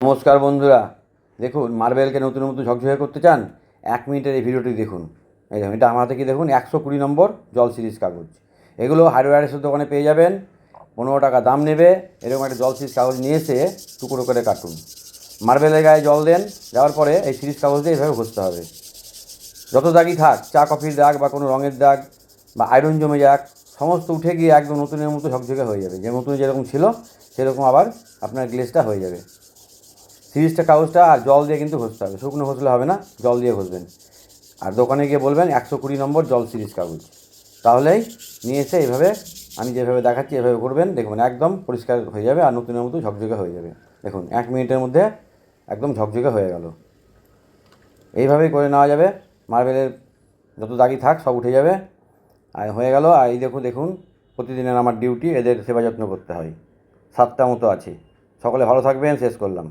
নমস্কার বন্ধুরা, দেখুন মার্বেলকে নতুন নতুন ঝকঝকে করতে চান, 1 মিনিটের এই ভিডিওটি দেখুন। এই দেখুন, এটা আমার হাতে কি দেখুন 120 নম্বর জল সিরিজ কাগজ। এগুলো হার্ডওয়্যারের দোকানে পেয়ে যাবেন, 15 টাকা দাম নেবে। এরকম একটা জল সিরিজ কাগজ নিয়ে এসে টুকরো করে কাটুন। মার্বেলের গায়ে জল দেন, দেওয়ার পরে এই সিরিজ কাগজ দিয়ে এইভাবে ঘষতে হবে। যত দাগই থাক, চা কফির দাগ বা কোনো রঙের দাগ বা আয়রন জমে যাক, সমস্ত উঠে গিয়ে একদম নতুনের মতো ঝকঝকে হয়ে যাবে। যে নতুন যেরকম ছিল সেরকম আবার আপনার গ্লেজটা হয়ে যাবে। সিরিজটা কাগজটা আর জল দিয়ে কিন্তু ঘষতে হবে, শুকনো ঘষলে হবে না, জল দিয়ে ঘষবেন। আর দোকানে গিয়ে বলবেন 120 নম্বর জল সিরিজ কাগজ, তাহলেই নিয়ে এসে এইভাবে আমি যেভাবে দেখাচ্ছি এভাবে করবেন, দেখবেন একদম পরিষ্কার হয়ে যাবে আর নতুনের মতো ঝকঝকে হয়ে যাবে। দেখুন 1 মিনিটের মধ্যে একদম ঝকঝকে হয়ে গেল। এইভাবেই করে নেওয়া যাবে, মার্বেলের যত দাগি থাক সব উঠে যাবে আর হয়ে গেল। আর এই দেখুন প্রতিদিনের আমার ডিউটি, এদের সেবা যত্ন করতে হয়। 7টা মতো আছে। সকলে ভালো থাকবেন, শেষ করলাম।